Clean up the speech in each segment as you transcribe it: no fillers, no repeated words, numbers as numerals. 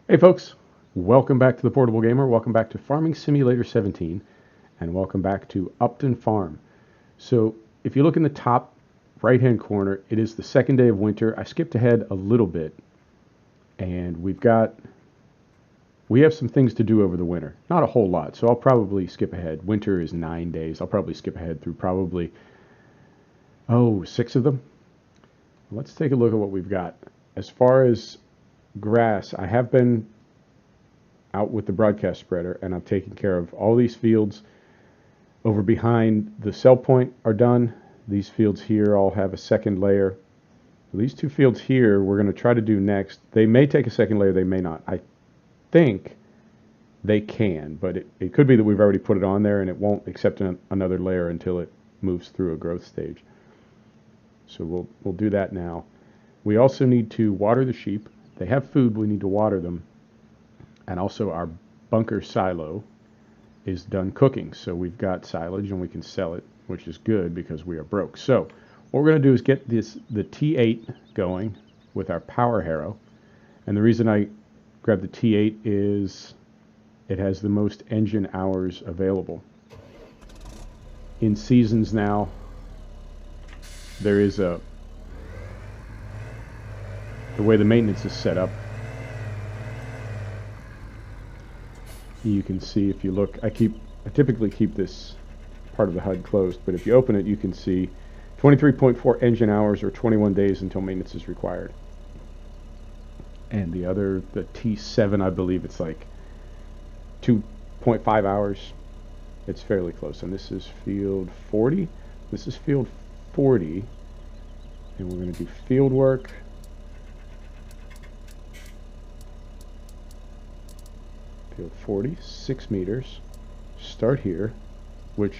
Hey folks, welcome back to the Portable Gamer, welcome back to Farming Simulator 17, and welcome back to Upton Farm. So if you look in the top right hand corner, it is the second day of winter. I skipped ahead a little bit, and we have some things to do over the winter. Not a whole lot, so I'll probably skip ahead. Winter is 9 days. I'll probably skip ahead through probably, 6 of them. Let's take a look at what we've got. As far as grass, I have been out with the broadcast spreader, and I've taken care of all these fields over behind the cell point are done. These fields here all have a second layer. These two fields here we're going to try to do next. They may take a second layer, they may not. I think they can, but it could be that we've already put it on there and it won't accept another layer until it moves through a growth stage. So we'll do that now. We also need to water the sheep. They have food, we need to water them. And also our bunker silo is done cooking. So we've got silage and we can sell it, which is good because we are broke. So what we're going to do is get the T8 going with our power harrow. And the reason I grabbed the T8 is it has the most engine hours available. In seasons now, there is the way the maintenance is set up. You can see if you look, I typically keep this part of the HUD closed, but if you open it, you can see 23.4 engine hours or 21 days until maintenance is required. And the T7, I believe it's like 2.5 hours. It's fairly close. And this is field 40. This is field 40. And we're going to do field work. Field 40, 6 meters. Start here, which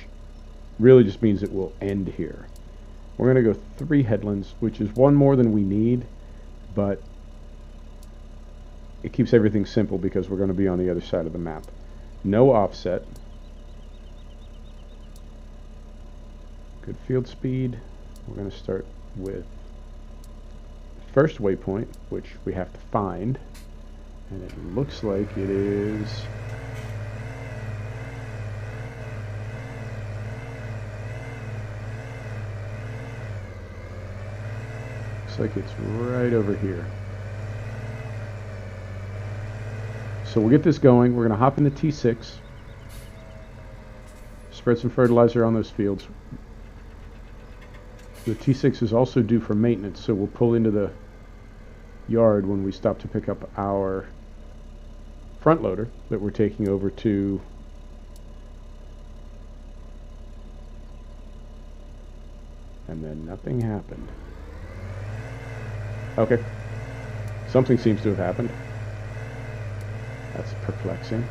really just means it will end here. We're going to go 3 headlands, which is one more than we need, but it keeps everything simple because we're going to be on the other side of the map. No offset. Good field speed. We're going to start with first waypoint, which we have to find. And it looks like it is right over here. So we'll get this going. We're going to hop into T6, spread some fertilizer on those fields. The T6 is also due for maintenance, so we'll pull into the yard when we stop to pick up our front loader that we're taking over to and then nothing happened. Okay, something seems to have happened. That's perplexing.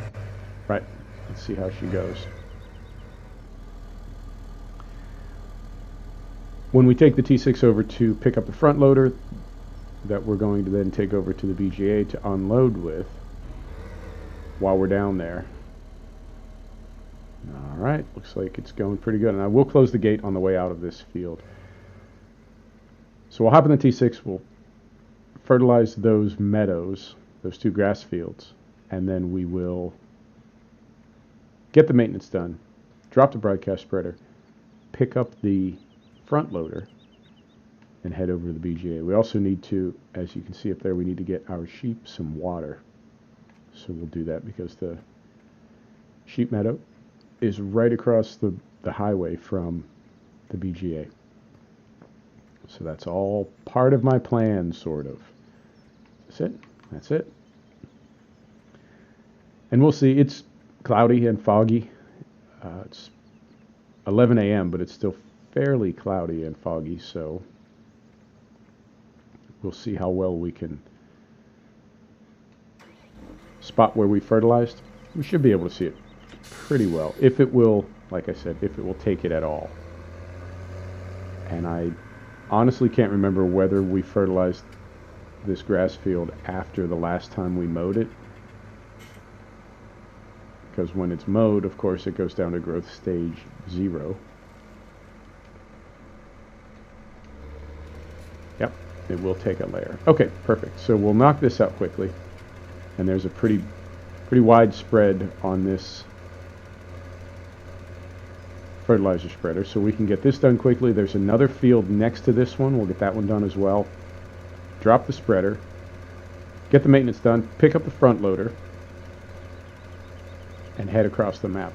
Right, let's see how she goes. When we take the T6 over to pick up the front loader that we're going to then take over to the BGA to unload with while we're down there. Alright, looks like it's going pretty good. And I will close the gate on the way out of this field. So we'll hop in the T6, we'll fertilize those meadows, those 2 grass fields, and then we will get the maintenance done, drop the broadcast spreader, pick up the front loader, and head over to the BGA. We also need to, as you can see up there, we need to get our sheep some water. So we'll do that because the sheep meadow is right across the highway from the BGA. So that's all part of my plan, sort of. That's it. That's it. And we'll see. It's cloudy and foggy. It's 11 a.m., but it's still fairly cloudy and foggy, so we'll see how well we can spot where we fertilized. We should be able to see it pretty well, if it will, like I said, if it will take it at all. And I honestly can't remember whether we fertilized this grass field after the last time we mowed it, because when it's mowed, of course, it goes down to growth stage 0. Yep, it will take a layer. Okay, perfect. So we'll knock this out quickly. And there's a pretty wide spread on this fertilizer spreader, so we can get this done quickly. There's another field next to this one. We'll get that one done as well. Drop the spreader, get the maintenance done, pick up the front loader, and head across the map.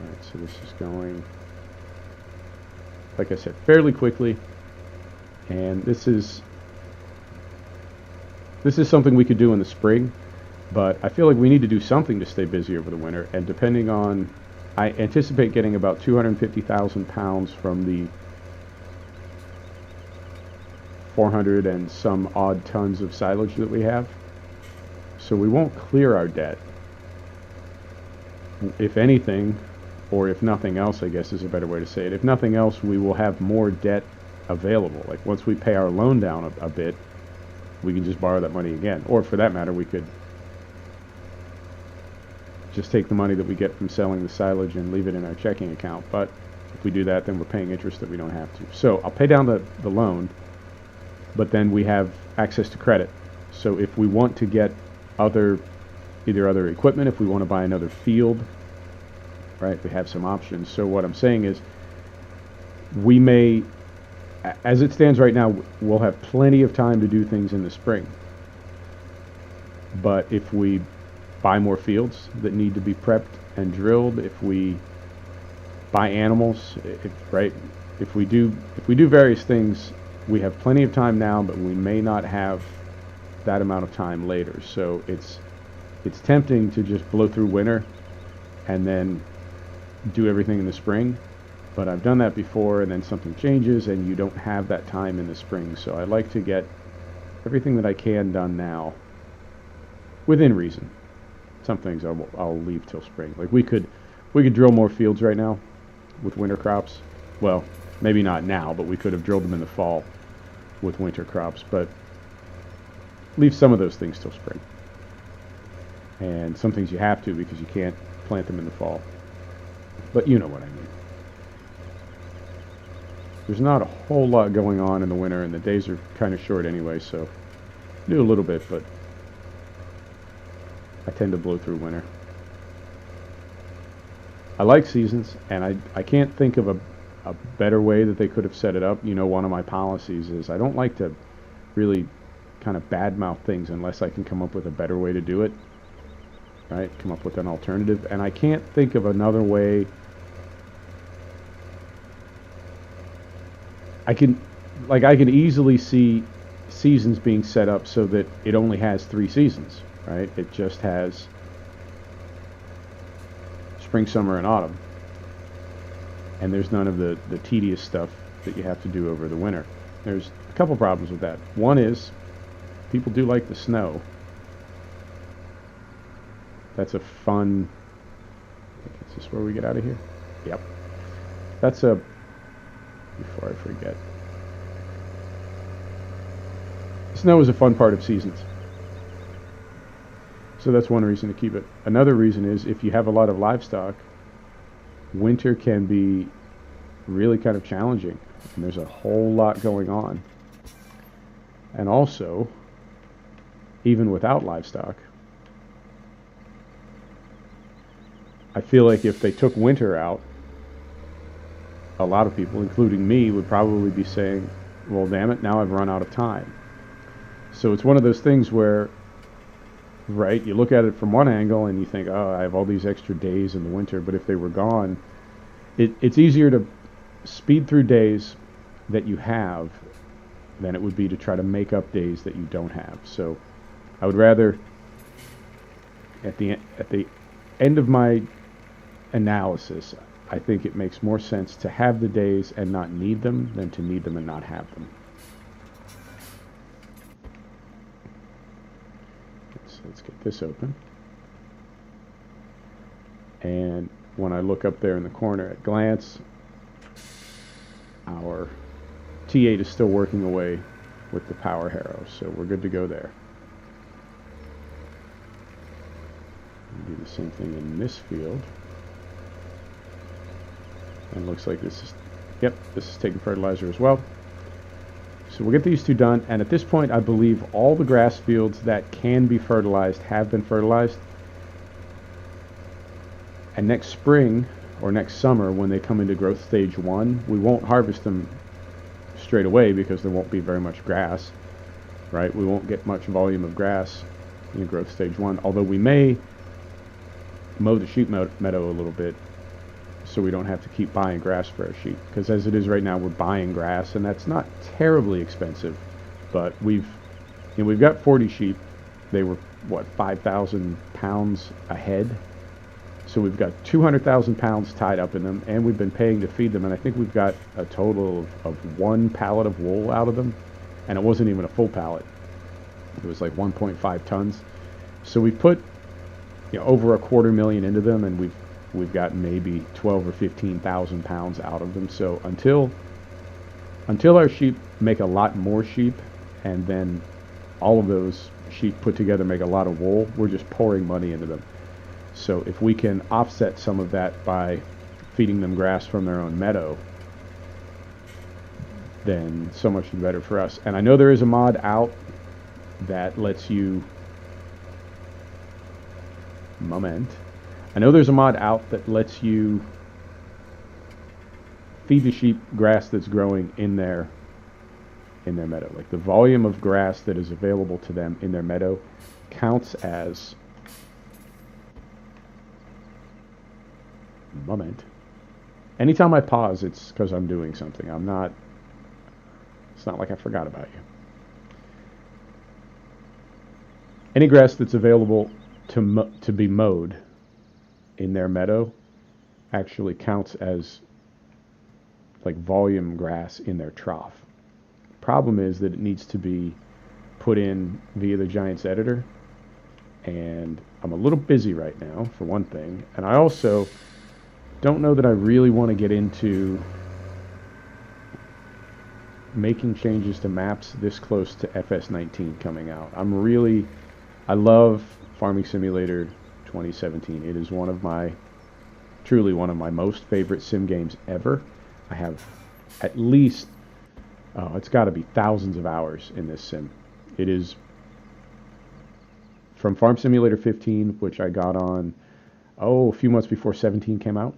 Alright, so this is going, like I said, fairly quickly, and this is something we could do in the spring, but I feel like we need to do something to stay busy over the winter, and depending on, I anticipate getting about 250,000 pounds from the 400 and some odd tons of silage that we have. So we won't clear our debt. If anything, or if nothing else, I guess is a better way to say it, if nothing else, we will have more debt available. Like once we pay our loan down a bit, we can just borrow that money again. Or for that matter, we could just take the money that we get from selling the silage and leave it in our checking account. But if we do that, then we're paying interest that we don't have to. So I'll pay down the loan, but then we have access to credit. So if we want to get either other equipment, if we want to buy another field, right, we have some options. So what I'm saying is, we may, as it stands right now, we'll have plenty of time to do things in the spring. But if we buy more fields that need to be prepped and drilled, if we buy animals, if we do various things, we have plenty of time now, but we may not have that amount of time later. So it's tempting to just blow through winter and then do everything in the spring, but I've done that before, and then something changes and you don't have that time in the spring. So I like to get everything that I can done now, within reason. Some things I'll leave till spring. Like we could drill more fields right now with winter crops. Well, maybe not now, but we could have drilled them in the fall with winter crops, but leave some of those things till spring. And some things you have to, because you can't plant them in the fall. But you know what I mean. There's not a whole lot going on in the winter, and the days are kind of short anyway, so do a little bit, but I tend to blow through winter. I like seasons, and I can't think of a better way that they could have set it up. You know, one of my policies is I don't like to really kind of badmouth things unless I can come up with a better way to do it, right? Come up with an alternative, and I can't think of another way. I can easily see seasons being set up so that it only has 3 seasons, right? It just has spring, summer, and autumn. And there's none of the tedious stuff that you have to do over the winter. There's a couple problems with that. One is, people do like the snow. That's a fun... Is this where we get out of here? Yep. That's a... Before I forget. Snow is a fun part of seasons. So that's one reason to keep it. Another reason is, if you have a lot of livestock, winter can be really kind of challenging, and there's a whole lot going on. And also, even without livestock, I feel like if they took winter out, a lot of people, including me, would probably be saying, well, damn it, now I've run out of time. So it's one of those things where, right, you look at it from one angle and you think, oh, I have all these extra days in the winter, but if they were gone, it's easier to speed through days that you have than it would be to try to make up days that you don't have. So I would rather, at the end of my analysis, I think it makes more sense to have the days and not need them than to need them and not have them. So let's get this open. And when I look up there in the corner at glance, our T8 is still working away with the power harrow, so we're good to go there. We'll do the same thing in this field. And looks like this is, yep, this is taking fertilizer as well. So we'll get these two done, and at this point I believe all the grass fields that can be fertilized have been fertilized. And next spring, or next summer, when they come into growth stage 1, we won't harvest them straight away because there won't be very much grass, right? We won't get much volume of grass in growth stage 1, although we may mow the sheep meadow a little bit so we don't have to keep buying grass for our sheep, because as it is right now we're buying grass, and that's not terribly expensive, but we've got 40 sheep. They were what, 5,000 pounds a head, so we've got 200,000 pounds tied up in them, and we've been paying to feed them, and I think we've got a total of 1 pallet of wool out of them, and it wasn't even a full pallet. It was like 1.5 tons. So we put over $250,000 into them, and we've got maybe 12 or 15,000 pounds out of them. So until our sheep make a lot more sheep, and then all of those sheep put together make a lot of wool, we're just pouring money into them. So if we can offset some of that by feeding them grass from their own meadow, then so much the better for us. And I know there is a mod out that lets you I know there's a mod out that lets you feed the sheep grass that's growing in their meadow. Like the volume of grass that is available to them in their meadow counts as anytime I pause, it's because I'm doing something. It's not like I forgot about you. Any grass that's available to be mowed in their meadow actually counts as like volume grass in their trough. Problem is that it needs to be put in via the Giants editor, and I'm a little busy right now for one thing, and I also don't know that I really want to get into making changes to maps this close to FS19 coming out. I love Farming Simulator 2017. It is truly one of my most favorite sim games ever. I have at least, it's got to be thousands of hours in this sim. It is from Farm Simulator 15, which I got on, a few months before 17 came out,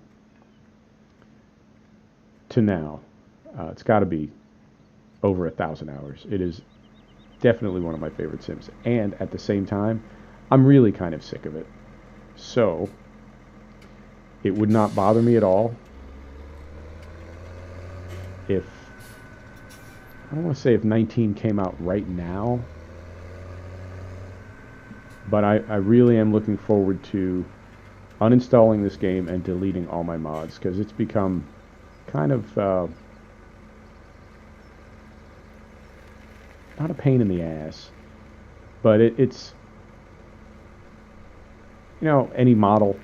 to now. It's got to be over 1,000 hours. It is definitely one of my favorite sims, and at the same time I'm really kind of sick of it. So it would not bother me at all if, I don't want to say if 19 came out right now, but I really am looking forward to uninstalling this game and deleting all my mods, because it's become kind of not a pain in the ass, but it's any model,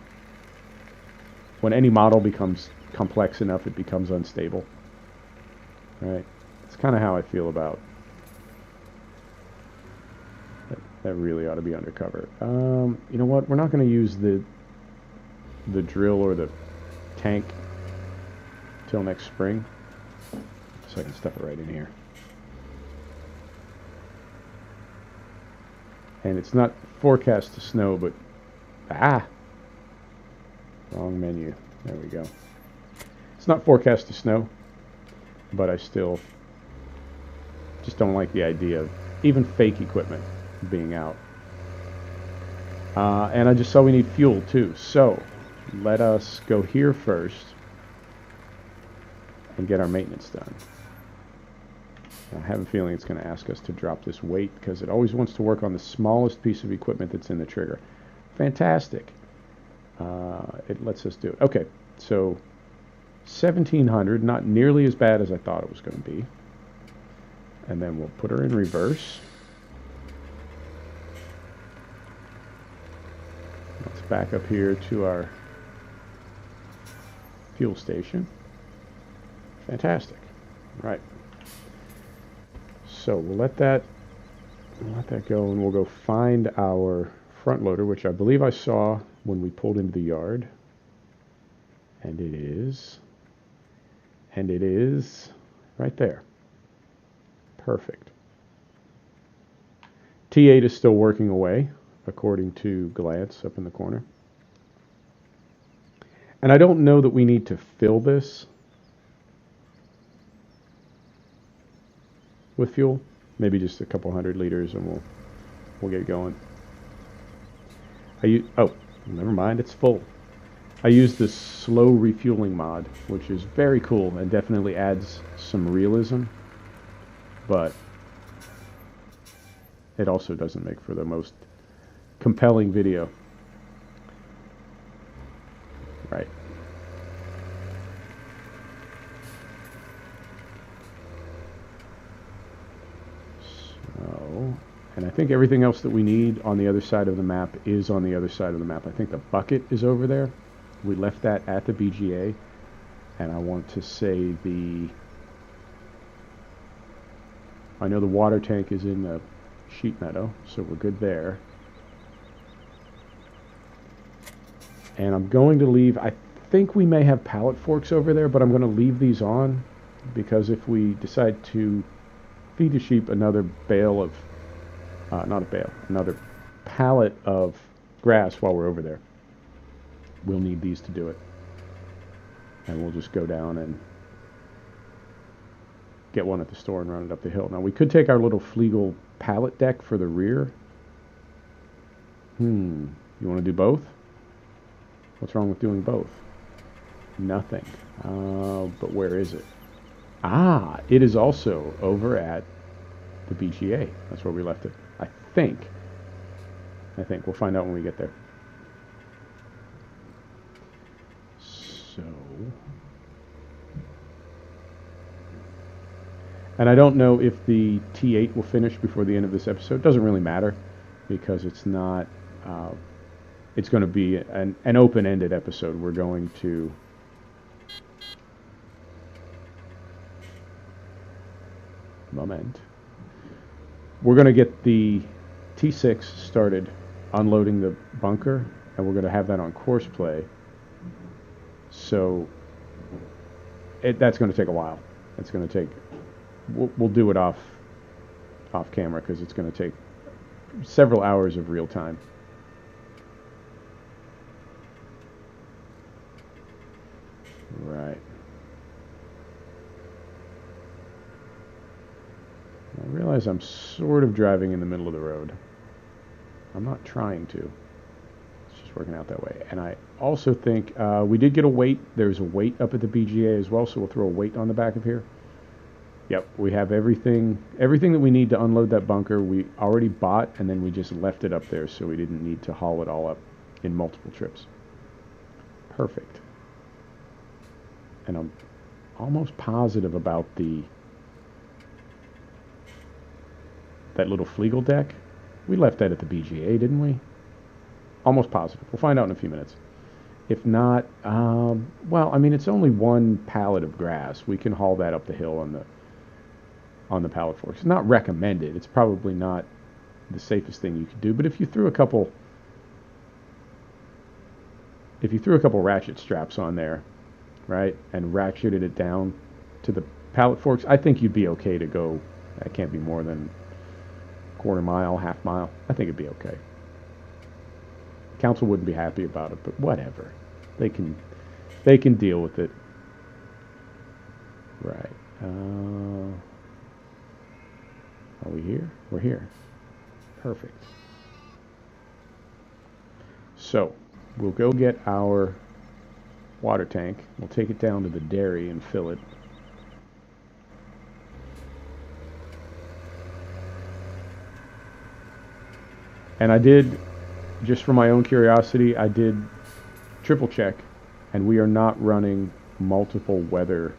when any model becomes complex enough, it becomes unstable, right? It's kind of how I feel about that. Really ought to be undercover. You know what, we're not going to use the drill or the tank till next spring, so I can stuff it right in here. And it's not forecast to snow, but wrong menu. There we go. It's not forecast to snow, but I still just don't like the idea of even fake equipment being out. And I just saw we need fuel too, so let us go here first and get our maintenance done. I have a feeling it's going to ask us to drop this weight, because it always wants to work on the smallest piece of equipment that's in the trigger. Fantastic. It lets us do it. Okay, so 1,700, not nearly as bad as I thought it was going to be. And then we'll put her in reverse. Let's back up here to our fuel station. Fantastic. Right. So we'll let that go, and we'll go find our front loader, which I believe I saw when we pulled into the yard. And it is right there. Perfect. T8 is still working away, according to Glance up in the corner. And I don't know that we need to fill this with fuel. Maybe just a couple 100 liters and we'll get going. Oh, never mind, it's full. I use this slow refueling mod, which is very cool and definitely adds some realism, but it also doesn't make for the most compelling video. Right. So, and I think everything else that we need on the other side of the map is on the other side of the map. I think the bucket is over there. We left that at the BGA, and I want to say I know the water tank is in the sheep meadow, so we're good there. And I'm going to leave, I think we may have pallet forks over there, but I'm going to leave these on, because if we decide to feed the sheep another bale of, not a bale, another pallet of grass while we're over there, we'll need these to do it. And we'll just go down and get one at the store and run it up the hill. Now, we could take our little Flegel pallet deck for the rear. You want to do both? What's wrong with doing both? Nothing. But where is it? Ah, it is also over at the BGA. That's where we left it. I think. We'll find out when we get there. So, and I don't know if the T8 will finish before the end of this episode. It doesn't really matter, because it's not, it's going to be an open-ended episode. We're going to we're going to get the T6 started unloading the bunker, and we're going to have that on course play. So that's going to take a while. It's going to take, we'll do it off camera, because it's going to take several hours of real time. Right. I realize I'm sort of driving in the middle of the road. I'm not trying to. It's just working out that way. And I also think we did get a weight. There's a weight up at the BGA as well, so we'll throw a weight on the back of here. Yep, we have everything that we need to unload that bunker. We already bought, and then we just left it up there, so we didn't need to haul it all up in multiple trips. Perfect. And I'm almost positive about that little Flegel deck. We left that at the BGA, didn't we? Almost positive. We'll find out in a few minutes. If not, well, I mean, it's only one pallet of grass. We can haul that up the hill on the pallet forks. It's not recommended. It's probably not the safest thing you could do. But if you threw a couple ratchet straps on there, right, and ratcheted it down to the pallet forks, I think you'd be okay to go. That can't be more than quarter mile, half mile. I think it'd be okay. Council wouldn't be happy about it, but whatever. They can deal with it. Right. Are we here? We're here. Perfect. So, we'll go get our water tank. We'll take it down to the dairy and fill it. And I did, just for my own curiosity, I did triple check, and we are not running multiple weather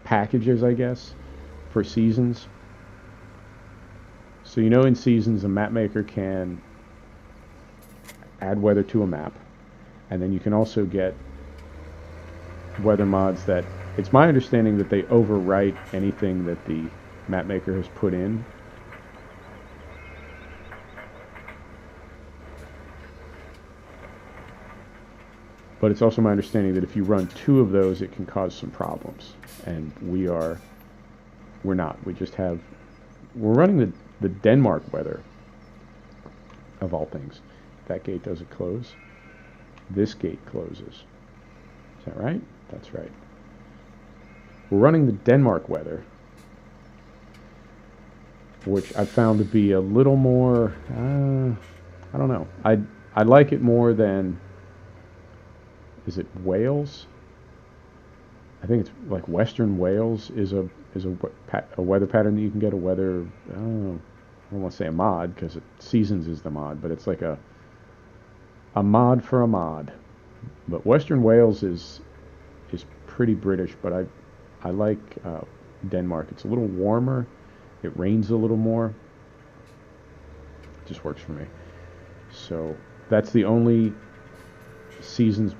packages, I guess, for seasons. So you know, in seasons, a map maker can add weather to a map, and then you can also get weather mods that, it's my understanding that they overwrite anything that the map maker has put in. But it's also my understanding that if you run two of those, it can cause some problems. And we are we're not. We're running the Denmark weather, of all things. That gate doesn't close. This gate closes. Is that right? That's right. We're running the Denmark weather, which I found to be a little more, I don't know. I like it more than, is it Wales? I think it's like Western Wales is a weather pattern that you can get a weather, I don't want to say a mod because Seasons is the mod, but it's like a mod for a mod. But Western Wales is pretty British, but I like Denmark. It's a little warmer. It rains a little more. It just works for me. So that's the only Seasons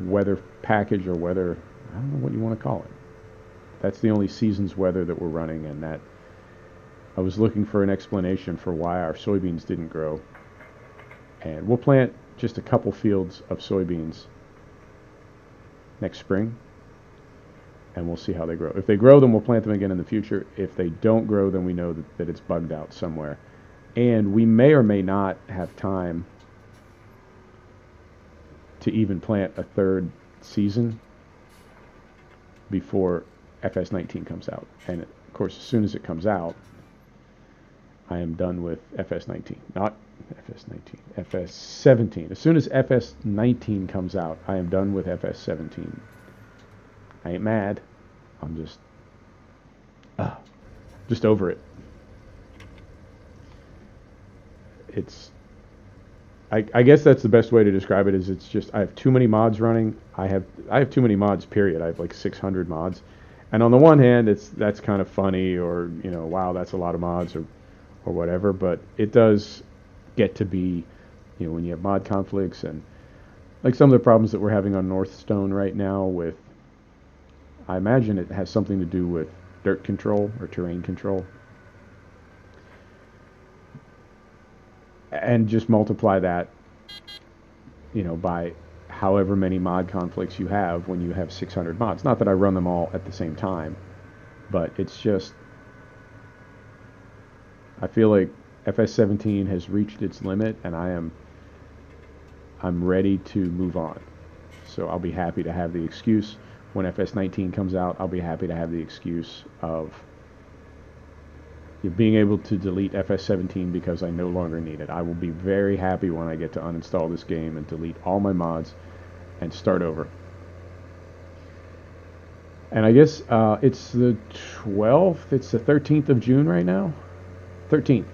weather package or weather, I don't know what you want to call it. That's the only Seasons weather that we're running, and that I was looking for an explanation for why our soybeans didn't grow. And we'll plant just a couple fields of soybeans next spring, and we'll see how they grow. If they grow, then we'll plant them again in the future. If they don't grow, then we know that it's bugged out somewhere. And we may or may not have time to even plant a third season before FS19 comes out. And of course, as soon as it comes out, I am done with FS19. Not FS19, FS17. As soon as FS19 comes out, I am done with FS17. I ain't mad. I'm just over it. I guess that's the best way to describe it. Is it's just I have too many mods running. I have too many mods. Period. I have like 600 mods, and on the one hand, that's kind of funny, or wow, that's a lot of mods, or whatever. But it does get to be, when you have mod conflicts and like some of the problems that we're having on Northstone right now with. I imagine it has something to do with dirt control or terrain control. And just multiply that, by however many mod conflicts you have when you have 600 mods. Not that I run them all at the same time, but it's just, I feel like FS17 has reached its limit, and I'm ready to move on. So I'll be happy to have the excuse. When FS19 comes out, I'll be happy to have the excuse of being able to delete FS17 because I no longer need it. I will be very happy when I get to uninstall this game and delete all my mods and start over. And I guess it's the 12th, it's the 13th of June right now? 13th.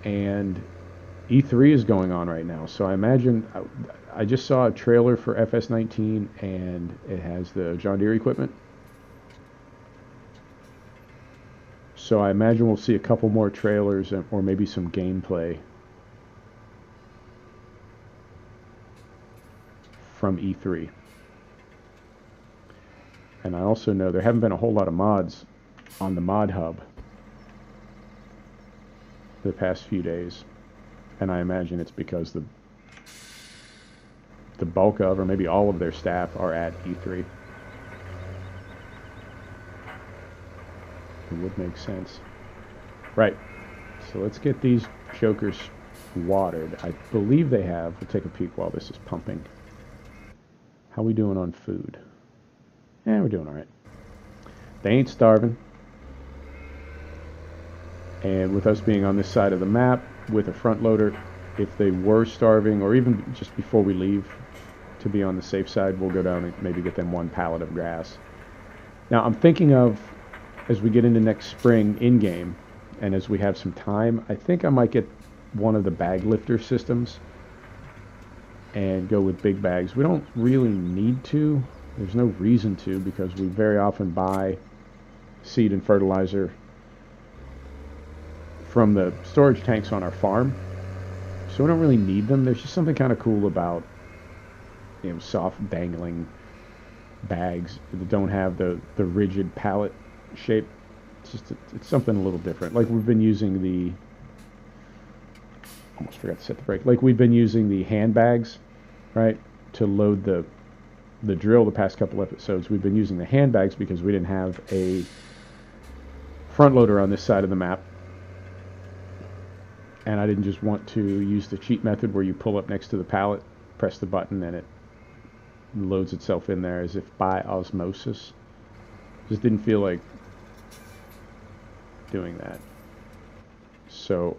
And E3 is going on right now. So I imagine, I just saw a trailer for FS19 and it has the John Deere equipment. So I imagine we'll see a couple more trailers or maybe some gameplay from E3. And I also know there haven't been a whole lot of mods on the mod hub the past few days. And I imagine it's because the bulk of, or maybe all of their staff are at E3. It would make sense. Right. So let's get these chokers watered. I believe they have. We'll take a peek while this is pumping. How we doing on food? Yeah, we're doing all right. They ain't starving. And with us being on this side of the map with a front loader, if they were starving, or even just before we leave to be on the safe side, we'll go down and maybe get them one pallet of grass. Now I'm thinking of, as we get into next spring in-game, and as we have some time, I think I might get one of the bag lifter systems and go with big bags. We don't really need to. There's no reason to, because we very often buy seed and fertilizer from the storage tanks on our farm. So we don't really need them. There's just something kind of cool about, soft dangling bags that don't have the rigid pallet shape. It's something a little different. Like we've been using the, almost forgot to set the brake. Like we've been using the handbags, right, to load the drill the past couple episodes. We've been using the handbags because we didn't have a front loader on this side of the map. And I didn't just want to use the cheat method where you pull up next to the pallet, press the button, and it loads itself in there as if by osmosis. Just didn't feel like doing that. So,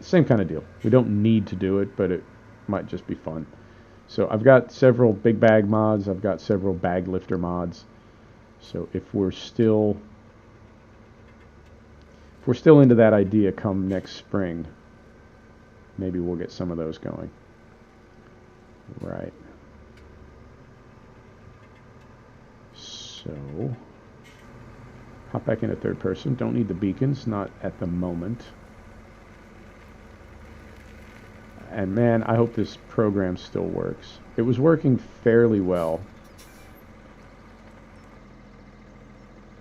same kind of deal. We don't need to do it, but it might just be fun. So I've got several big bag mods. I've got several bag lifter mods. So if we're still into that idea come next spring, maybe we'll get some of those going. Right. So hop back into third person. Don't need the beacons, not at the moment. And man, I hope this program still works. It was working fairly well.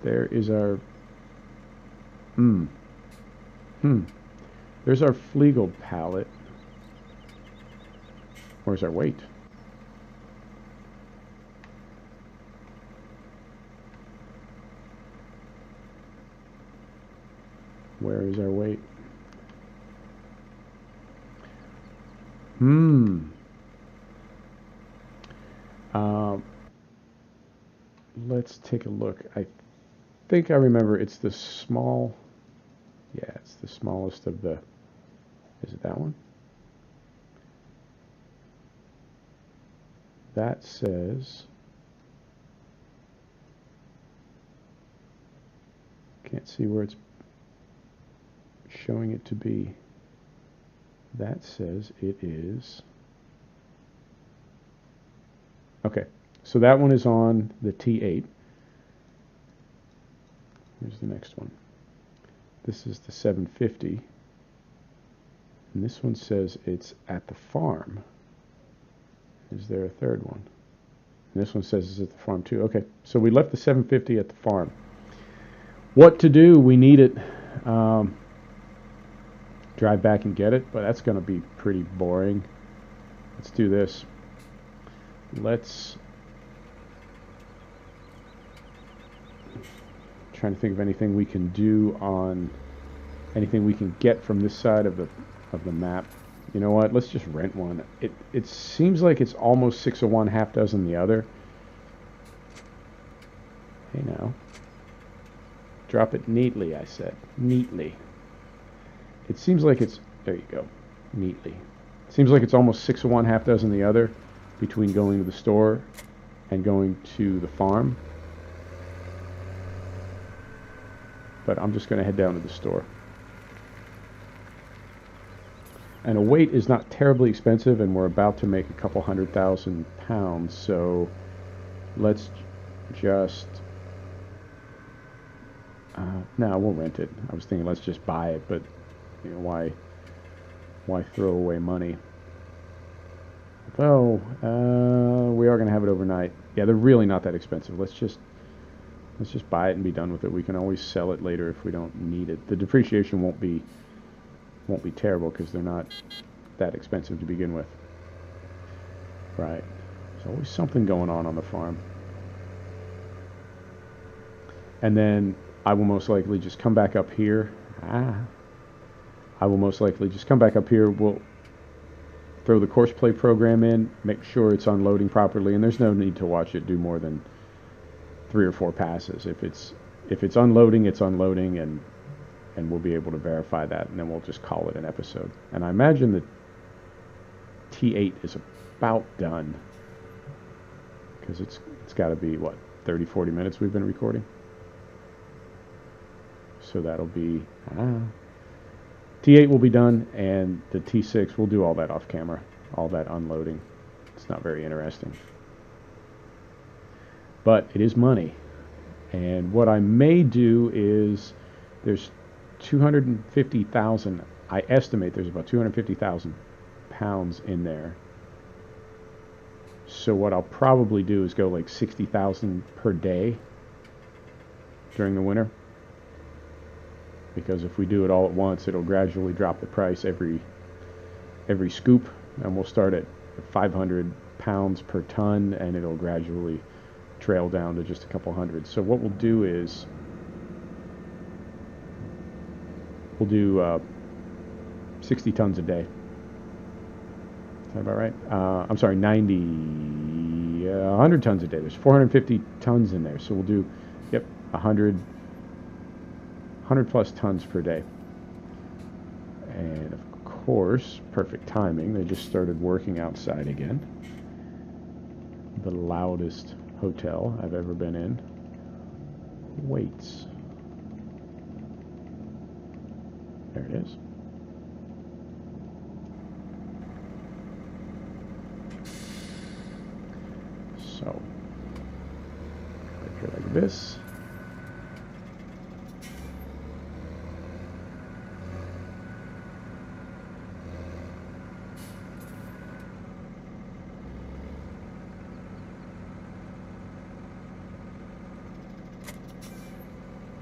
There is our... There's our Flegel pallet. Where's our weight? Where is our weight? Let's take a look. I think I remember it's the small... Yeah, it's the smallest of the... Is it that one? That says... Can't see where it's showing it to be. That says it is... Okay, so that one is on the T8. Here's the next one. This is the 750. And this one says it's at the farm. Is there a third one? And this one says it's at the farm too. Okay, so we left the 750 at the farm. What to do? We need it. Drive back and get it, but that's going to be pretty boring. Let's do this. Let's... Trying to think of anything we can do on... Anything we can get from this side of the map. You know what? Let's just rent one. It seems like it's almost 6 of one, half dozen the other. Hey now. Drop it neatly, I said. Neatly. It seems like it's... There you go. Neatly. It seems like it's almost 6 of one, half dozen the other between going to the store and going to the farm. But I'm just going to head down to the store. And a weight is not terribly expensive, and we're about to make a couple £100,000, so let's just... no, we'll rent it. I was thinking let's just buy it, but you know, why throw away money? Although we are going to have it overnight. Yeah, they're really not that expensive. Let's just buy it and be done with it. We can always sell it later if we don't need it. The depreciation won't be terrible because they're not that expensive to begin with. Right. There's always something going on the farm. And then I will most likely just come back up here. I will most likely just come back up here. We'll throw the course play program in, make sure it's unloading properly, and there's no need to watch it do more than 3 or 4 passes. If it's unloading, it's unloading, and we'll be able to verify that, and then we'll just call it an episode. And I imagine the T8 is about done because it's got to be what, 30-40 minutes we've been recording. So that'll be T8 will be done, and the T6 will do all that off camera, all that unloading. It's not very interesting, but it is money. And what I may do is there's 250,000. I estimate there's about 250,000 pounds in there. So what I'll probably do is go like 60,000 per day during the winter. Because if we do it all at once, it'll gradually drop the price every scoop, and we'll start at 500 pounds per ton, and it'll gradually trail down to just a couple hundred. So what we'll do is We'll do 60 tons a day. Is that about right? I'm sorry, 100 tons a day. There's 450 tons in there, so we'll do, yep, 100 plus tons per day. And of course, perfect timing. They just started working outside again. The loudest hotel I've ever been in. Waits. There it is. So, right here like this.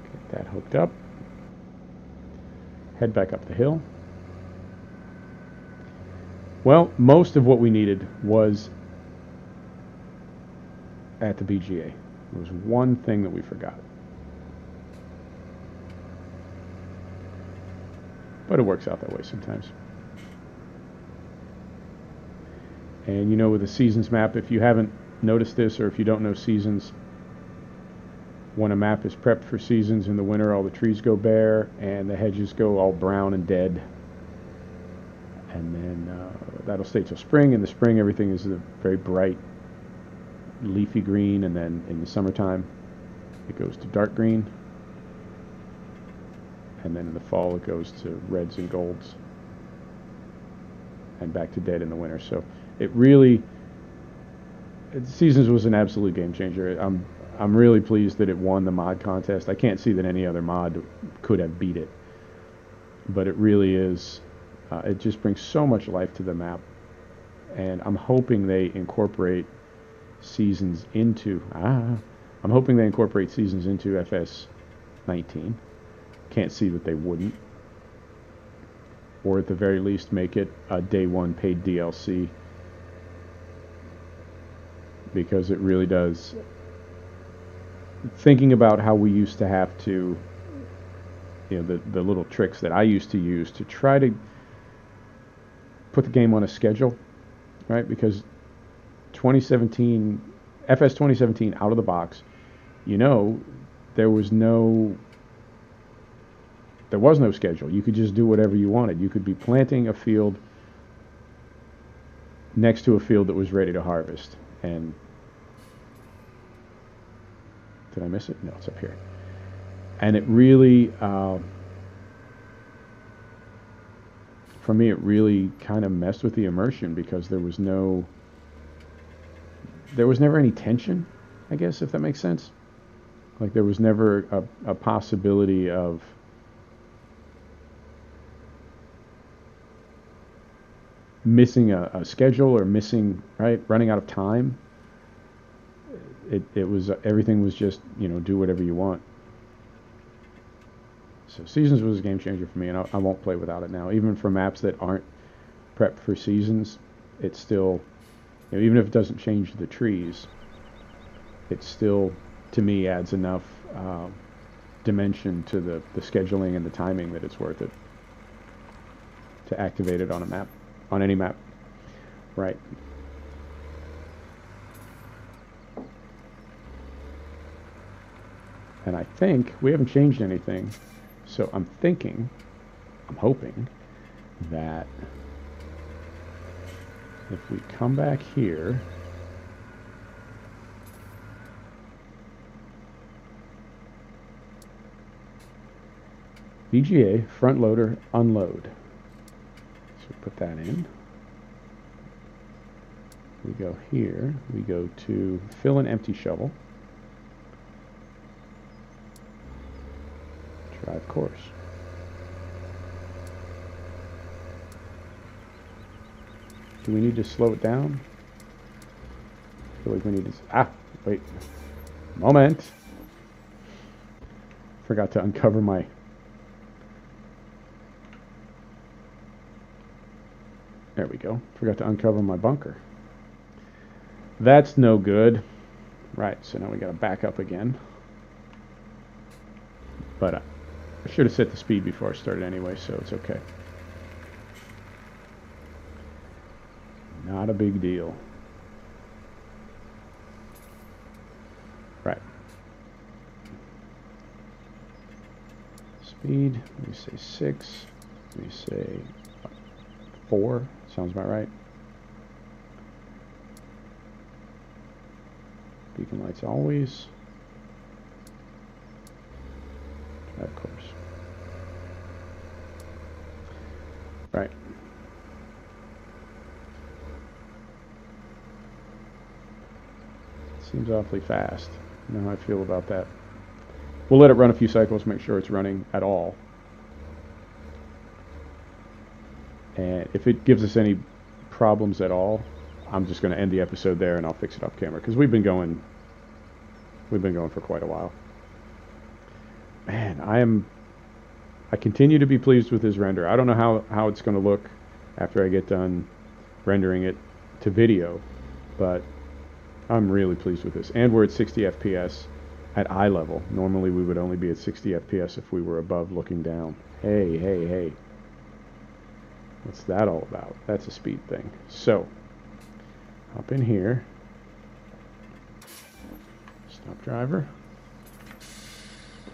Get that hooked up. Head back up the hill. Well, most of what we needed was at the BGA. There was one thing that we forgot. But it works out that way sometimes. And you know, with the seasons map, if you haven't noticed this, or if you don't know seasons, when a map is prepped for seasons in the winter, all the trees go bare and the hedges go all brown and dead. And then that'll stay till spring. In the spring, everything is a very bright leafy green, and then in the summertime it goes to dark green, and then in the fall it goes to reds and golds, and back to dead in the winter. So it really, Seasons was an absolute game changer. I'm really pleased that it won the mod contest. I can't see that any other mod could have beat it, but it really is. It just brings so much life to the map, and I'm hoping they incorporate seasons into FS 19. Can't see that they wouldn't, or at the very least make it a day one paid DLC, because it really does. Thinking about how we used to have to, you know, the little tricks that I used to use to try to put the game on a schedule, right? Because 2017, FS 2017 out of the box, you know, there was no schedule. You could just do whatever you wanted. You could be planting a field next to a field that was ready to harvest. And did I miss it? No, it's up here. And it really, for me, it really kind of messed with the immersion, because there was never any tension, I guess, if that makes sense. Like, there was never a possibility of missing a schedule, or running out of time. It was, everything was just, you know, do whatever you want. So Seasons was a game changer for me, and I won't play without it now. Even for maps that aren't prepped for Seasons, it's still, you know, even if it doesn't change the trees, it still, to me, adds enough dimension to the scheduling and the timing that it's worth it to activate it on a map, on any map. Right. And I think we haven't changed anything, so I'm hoping that if we come back here, BGA, front loader, unload. So put that in. We go here, we go to fill an empty shovel. Drive course. Do we need to slow it down? I feel like we need to... wait. Moment. Forgot to uncover my... There we go. Forgot to uncover my bunker. That's no good. Right, so now we gotta back up again. But I should have set the speed before I started anyway, so it's okay. Not a big deal. Right. Speed, let me say 6. Let me say 4. Sounds about right. Beacon lights always. Of course. Right. Seems awfully fast. I know how I feel about that. We'll let it run a few cycles, make sure it's running at all. And if it gives us any problems at all, I'm just going to end the episode there and I'll fix it off camera, because we've been going for quite a while. Man, I continue to be pleased with this render. I don't know how it's going to look after I get done rendering it to video, but I'm really pleased with this. And we're at 60 FPS at eye level. Normally we would only be at 60 FPS if we were above looking down. Hey, hey, hey. What's that all about? That's a speed thing. So, hop in here. Stop driver.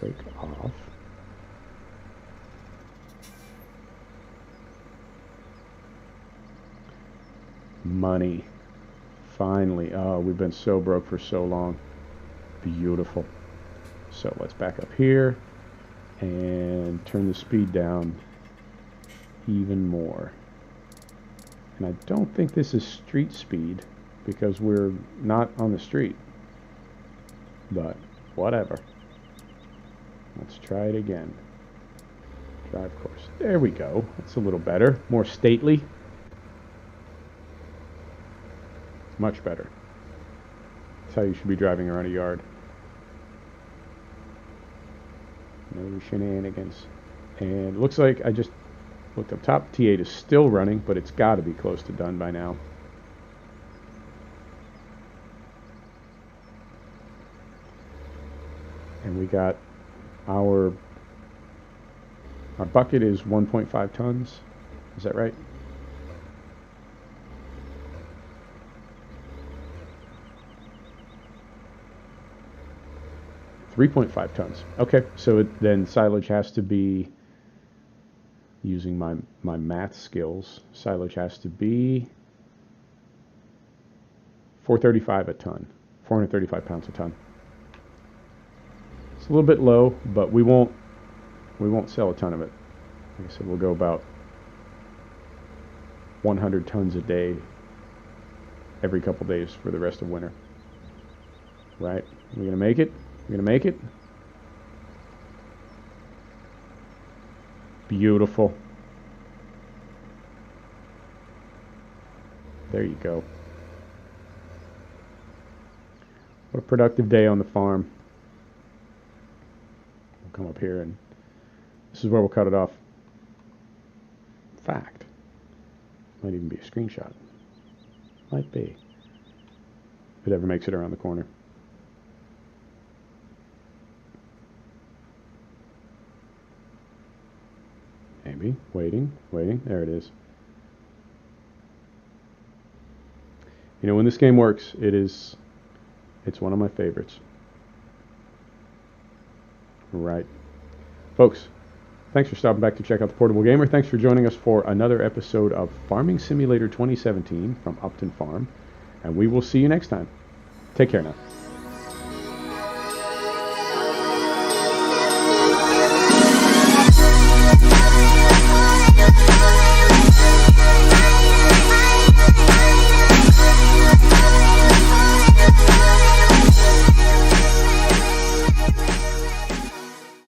Brake off. Money. Finally. Oh, we've been so broke for so long. Beautiful. So let's back up here and turn the speed down even more. And I don't think this is street speed because we're not on the street. But whatever. Let's try it again. Drive course. There we go. That's a little better. More stately. Much better. That's how you should be driving around a yard. No shenanigans. And it looks like I just looked up top. T8 is still running, but it's got to be close to done by now. And we got our bucket is 1.5 tons. Is that right? $3.5 tons. Okay, so then silage has to be, using my math skills, silage has to be 435 a ton, 435 pounds a ton. It's a little bit low, but we won't sell a ton of it. Like I said, we'll go about 100 tons a day every couple days for the rest of winter. Right? We're gonna make it. We're gonna make it. Beautiful. There you go. What a productive day on the farm. We'll come up here and this is where we'll cut it off. Fact. Might even be a screenshot. Might be. If it ever makes it around the corner. Maybe. Waiting. There it is. You know, when this game works, it's one of my favorites. Right. Folks, thanks for stopping back to check out the Portable Gamer. Thanks for joining us for another episode of Farming Simulator 2017 from Upton Farm. And we will see you next time. Take care now.